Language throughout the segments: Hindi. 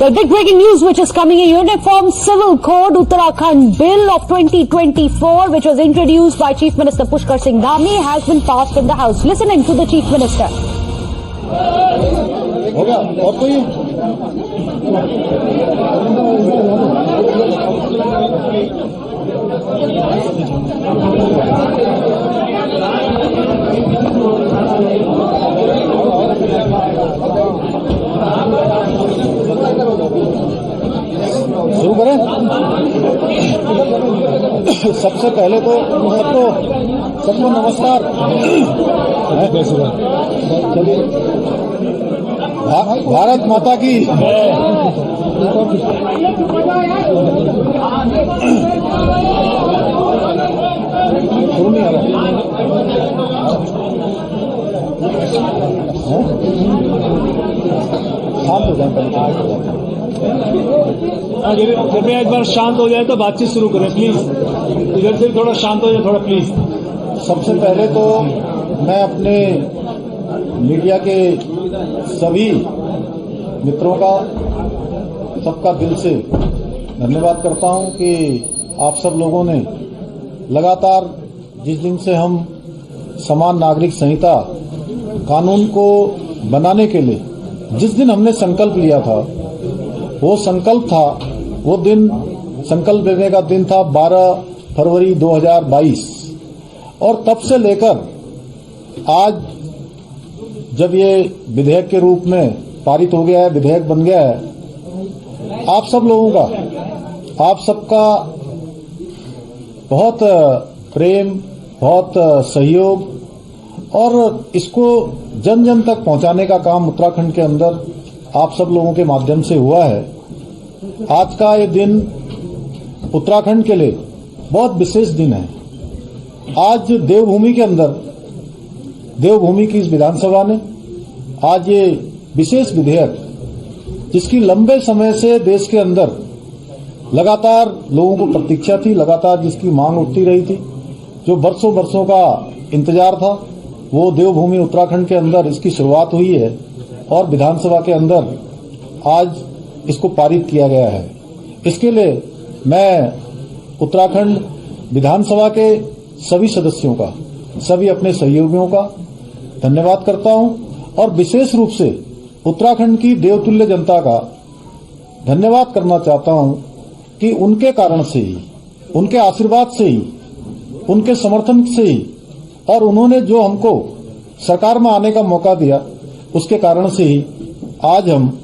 The big breaking news which is coming, a Uniform Civil Code Uttarakhand Bill of 2024 which was introduced by Chief Minister Pushkar Singh Dhami has been passed in the House. Listening to the Chief Minister. हो गया और कोई शुरू करें। सबसे पहले तो सबको नमस्कार। चलिए, भारत माता की शुरू नहीं आ रहा। शांत हो जाए, कृपया एक बार शांत हो जाए तो बातचीत शुरू करें प्लीज। इधर से थोड़ा शांत हो जाए, थोड़ा प्लीज। सबसे पहले तो मैं अपने मीडिया के सभी मित्रों का सबका दिल से धन्यवाद करता हूं कि आप सब लोगों ने लगातार जिस दिन से हम समान नागरिक संहिता कानून को बनाने के लिए जिस दिन हमने संकल्प लिया था, वो संकल्प था, वो दिन संकल्प लेने का दिन था 12 फरवरी 2022 और तब से लेकर आज जब ये विधेयक के रूप में पारित हो गया है, विधेयक बन गया है, आप सब लोगों का, आप सबका बहुत प्रेम, बहुत सहयोग और इसको जन जन तक पहुंचाने का काम उत्तराखंड के अंदर आप सब लोगों के माध्यम से हुआ है। आज का ये दिन उत्तराखंड के लिए बहुत विशेष दिन है। आज देवभूमि के अंदर, देवभूमि की इस विधानसभा ने आज ये विशेष विधेयक, जिसकी लंबे समय से देश के अंदर लगातार लोगों को प्रतीक्षा थी, लगातार जिसकी मांग उठती रही थी, जो वर्षों वर्षों का इंतजार था, वो देवभूमि उत्तराखंड के अंदर इसकी शुरुआत हुई है और विधानसभा के अंदर आज इसको पारित किया गया है। इसके लिए मैं उत्तराखंड विधानसभा के सभी सदस्यों का, सभी अपने सहयोगियों का धन्यवाद करता हूं और विशेष रूप से उत्तराखंड की देवतुल्य जनता का धन्यवाद करना चाहता हूं कि उनके कारण से ही, उनके आशीर्वाद से ही, उनके समर्थन से ही और उन्होंने जो हमको सरकार में आने का मौका दिया, उसके कारण से ही आज हम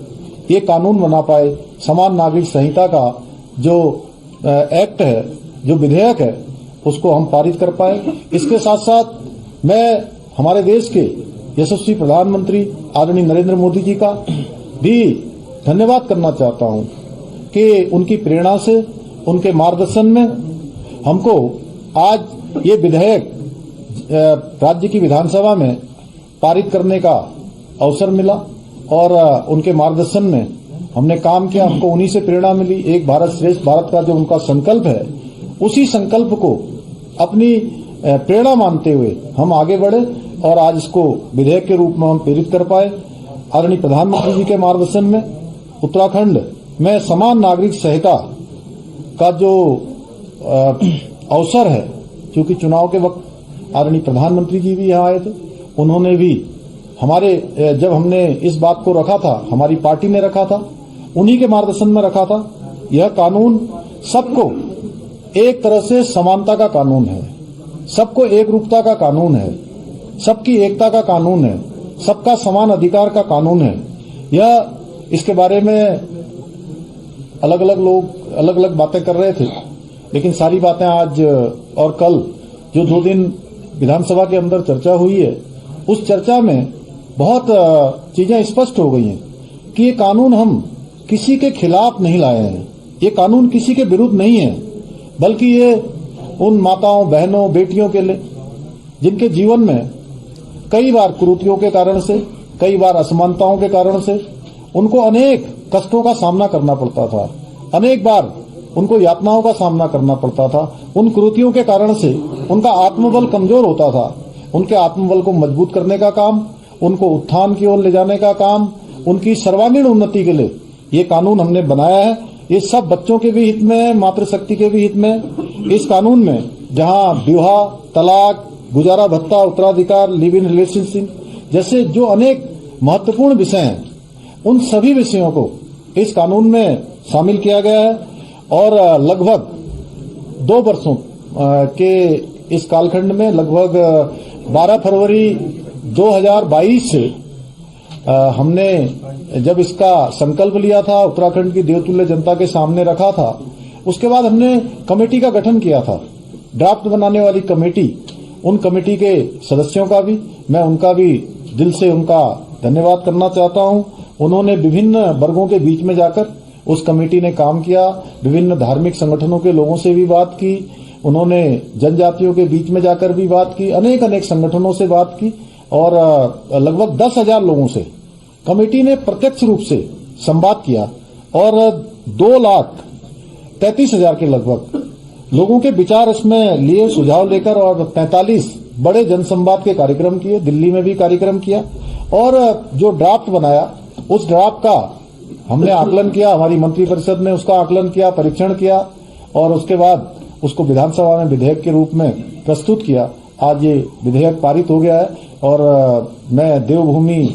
ये कानून बना पाए। समान नागरिक संहिता का जो एक्ट है, जो विधेयक है, उसको हम पारित कर पाए। इसके साथ साथ मैं हमारे देश के यशस्वी प्रधानमंत्री आदरणीय नरेंद्र मोदी जी का भी धन्यवाद करना चाहता हूं कि उनकी प्रेरणा से, उनके मार्गदर्शन में हमको आज ये विधेयक राज्य की विधानसभा में पारित करने का अवसर मिला और उनके मार्गदर्शन में हमने काम किया। हमको उन्हीं से प्रेरणा मिली। एक भारत श्रेष्ठ भारत का जो उनका संकल्प है, उसी संकल्प को अपनी प्रेरणा मानते हुए हम आगे बढ़े और आज इसको विधेयक के रूप में हम प्रेरित कर पाए। आदरणीय प्रधानमंत्री जी के मार्गदर्शन में उत्तराखंड में समान नागरिक संहिता का जो अवसर है, क्योंकि चुनाव के वक्त आदरणीय प्रधानमंत्री जी भी यहाँ आए थे, उन्होंने भी हमारे, जब हमने इस बात को रखा था, हमारी पार्टी ने रखा था, उन्हीं के मार्गदर्शन में रखा था। यह कानून सबको एक तरह से समानता का कानून है, सबको एक रूपता का कानून है, सबकी एकता का कानून है, सबका समान अधिकार का कानून है। यह, इसके बारे में अलग अलग लोग अलग अलग बातें कर रहे थे, लेकिन सारी बातें आज और कल जो 2 दिन विधानसभा के अंदर चर्चा हुई है, उस चर्चा में बहुत चीजें स्पष्ट हो गई हैं कि ये कानून हम किसी के खिलाफ नहीं लाए हैं, ये कानून किसी के विरुद्ध नहीं है, बल्कि ये उन माताओं, बहनों, बेटियों के लिए जिनके जीवन में कई बार कुरीतियों के कारण से, कई बार असमानताओं के कारण से उनको अनेक कष्टों का सामना करना पड़ता था, अनेक बार उनको यातनाओं का सामना करना पड़ता था। उन कुरीतियों के कारण से उनका आत्मबल कमजोर होता था। उनके आत्मबल को मजबूत करने का काम, उनको उत्थान की ओर ले जाने का काम, उनकी सर्वांगीण उन्नति के लिए ये कानून हमने बनाया है, ये सब बच्चों के भी हित में है, मातृशक्ति के भी हित में है। इस कानून में जहां विवाह, तलाक, गुजारा भत्ता, उत्तराधिकार, लिव इन रिलेशनशिप जैसे जो अनेक महत्वपूर्ण विषय हैं, उन सभी विषयों को इस कानून में शामिल किया गया है और लगभग 2 वर्षों के इस कालखंड में लगभग 12 फरवरी 2022 से हमने जब इसका संकल्प लिया था, उत्तराखंड की देवतुल्य जनता के सामने रखा था, उसके बाद हमने कमेटी का गठन किया था, ड्राफ्ट बनाने वाली कमेटी। उन कमेटी के सदस्यों का भी मैं उनका भी दिल से उनका धन्यवाद करना चाहता हूं। उन्होंने विभिन्न वर्गों के बीच में जाकर उस कमेटी ने काम किया, विभिन्न धार्मिक संगठनों के लोगों से भी बात की, उन्होंने जनजातियों के बीच में जाकर भी बात की, अनेक संगठनों से बात की और लगभग 10,000 लोगों से कमेटी ने प्रत्यक्ष रूप से संवाद किया और 2,33,000 के लगभग लोगों के विचार उसमें लिए, सुझाव लेकर और 45 बड़े जनसंवाद के कार्यक्रम किए, दिल्ली में भी कार्यक्रम किया और जो ड्राफ्ट बनाया उस ड्राफ्ट का हमने आकलन किया, हमारी मंत्रिपरिषद ने उसका आकलन किया, परीक्षण किया और उसके बाद उसको विधानसभा में विधेयक के रूप में प्रस्तुत किया। आज ये विधेयक पारित हो गया है और मैं देवभूमि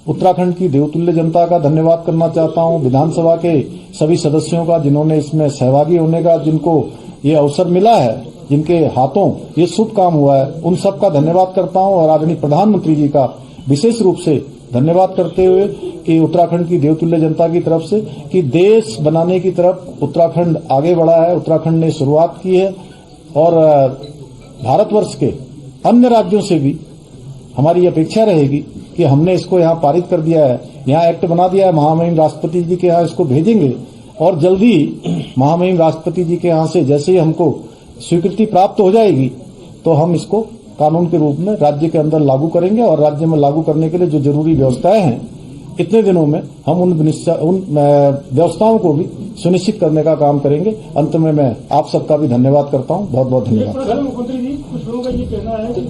उत्तराखंड की देवतुल्य जनता का धन्यवाद करना चाहता हूं, विधानसभा के सभी सदस्यों का जिन्होंने इसमें सहभागी होने का, जिनको ये अवसर मिला है, जिनके हाथों ये शुभ काम हुआ है, उन सब का धन्यवाद करता हूं और आदरणीय प्रधानमंत्री जी का विशेष रूप से धन्यवाद करते हुए कि उत्तराखंड की देवतुल्य जनता की तरफ से कि देश बनाने की तरफ उत्तराखंड आगे बढ़ा है, उत्तराखंड ने शुरुआत की है और भारतवर्ष के अन्य राज्यों से भी हमारी अपेक्षा रहेगी कि हमने इसको यहाँ पारित कर दिया है, यहाँ एक्ट बना दिया है, महामहिम राष्ट्रपति जी के यहाँ इसको भेजेंगे और जल्दी महामहिम राष्ट्रपति जी के यहाँ से जैसे ही हमको स्वीकृति प्राप्त हो जाएगी तो हम इसको कानून के रूप में राज्य के अंदर लागू करेंगे और राज्य में लागू करने के लिए जो जरूरी व्यवस्थाएं हैं इतने दिनों में हम उन व्यवस्थाओं को भी सुनिश्चित करने का काम करेंगे। अंत में मैं आप सबका भी धन्यवाद करता हूं। बहुत बहुत धन्यवाद। मुख्यमंत्री जी, कुछ लोगों का ये कहना है कि इस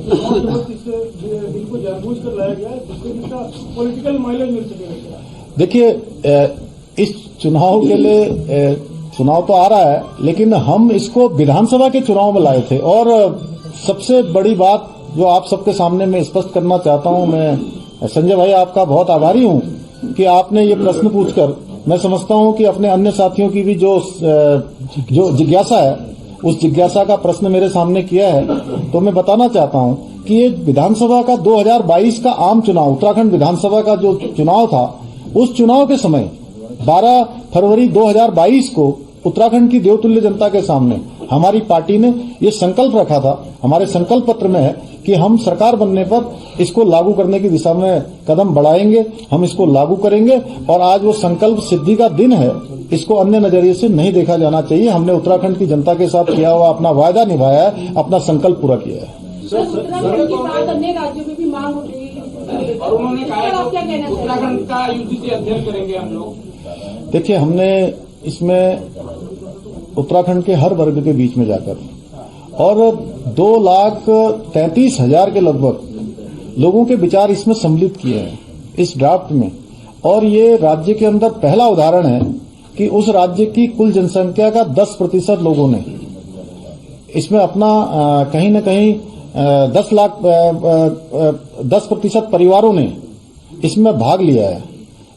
बिल को जानबूझकर लाया गया है जिससे इसका पॉलिटिकल माइलेज मिल सकेगा। देखिए, इस चुनाव के लिए चुनाव तो आ रहा है, लेकिन हम इसको विधानसभा के चुनाव में लाए थे और सबसे बड़ी बात जो आप सबके सामने मैं स्पष्ट करना चाहता हूं, मैं संजय भाई आपका बहुत आभारी हूं कि आपने ये प्रश्न पूछकर, मैं समझता हूं कि अपने अन्य साथियों की भी जो जिज्ञासा है उस जिज्ञासा का प्रश्न मेरे सामने किया है। तो मैं बताना चाहता हूं कि ये विधानसभा का 2022 का आम चुनाव, उत्तराखंड विधानसभा का जो चुनाव था, उस चुनाव के समय 12 फरवरी 2022 को उत्तराखंड की देवतुल्य जनता के सामने हमारी पार्टी ने ये संकल्प रखा था, हमारे संकल्प पत्र में है कि हम सरकार बनने पर इसको लागू करने की दिशा में कदम बढ़ाएंगे, हम इसको लागू करेंगे और आज वो संकल्प सिद्धि का दिन है। इसको अन्य नजरिए से नहीं देखा जाना चाहिए। हमने उत्तराखंड की जनता के साथ किया हुआ अपना वायदा निभाया है, अपना संकल्प पूरा किया है। उत्तराखंड की बात अन्य राज्यों में भी मांग उठ रही है और उन्होंने कहा उत्तराखंड का यूजीसी अध्ययन करेंगे हम लोग। देखिए, हमने इसमें उत्तराखंड के हर वर्ग के बीच में जाकर और 2,33,000 के लगभग लोगों के विचार इसमें सम्मिलित किए हैं इस ड्राफ्ट में और ये राज्य के अंदर पहला उदाहरण है कि उस राज्य की कुल जनसंख्या का 10% लोगों ने इसमें अपना कहीं न कहीं 10% परिवारों ने इसमें भाग लिया है।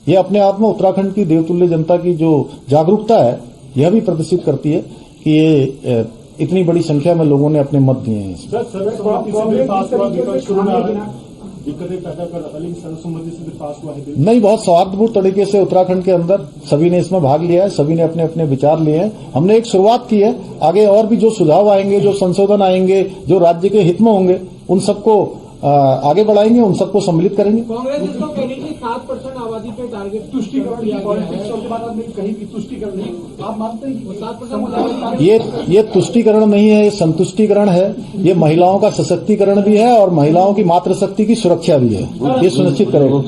ये अपने आप में उत्तराखंड की देवतुल्य जनता की जो जागरूकता है यह भी प्रदर्शित करती है कि ये इतनी बड़ी संख्या में लोगों ने अपने मत दिए हैं। नहीं, बहुत सौहार्दपूर्ण तरीके से उत्तराखंड के अंदर सभी ने इसमें भाग लिया है, सभी ने अपने अपने विचार लिए हैं। हमने एक शुरुआत की है, आगे और भी जो सुझाव आएंगे, जो संशोधन आएंगे, जो राज्य के हित में होंगे, उन सबको आगे बढ़ाएंगे, उन सबको सम्मिलित करेंगे। कांग्रेस इसको कहने की 7% आबादी पे टारगेट तुष्टिकरण पॉलिटिक्स और के बाद आपने कहीं भी तुष्टिकरण नहीं, आप मानते हैं कि 7% ये तुष्टिकरण नहीं है, ये संतुष्टिकरण है। ये महिलाओं का सशक्तिकरण भी है और महिलाओं की मातृशक्ति की सुरक्षा भी है, ये सुनिश्चित करेगा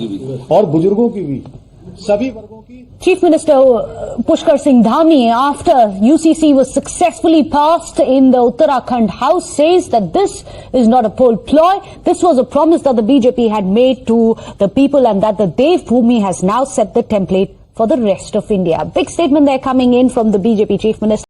और बुजुर्गों की भी, सभी वर्गों की। Chief Minister Pushkar Singh Dhami, after UCC was successfully passed in the Uttarakhand House, says that this is not a poll ploy. This was a promise that the BJP had made to the people and that the Devbhoomi has now set the template for the rest of India. Big statement there coming in from the BJP Chief Minister.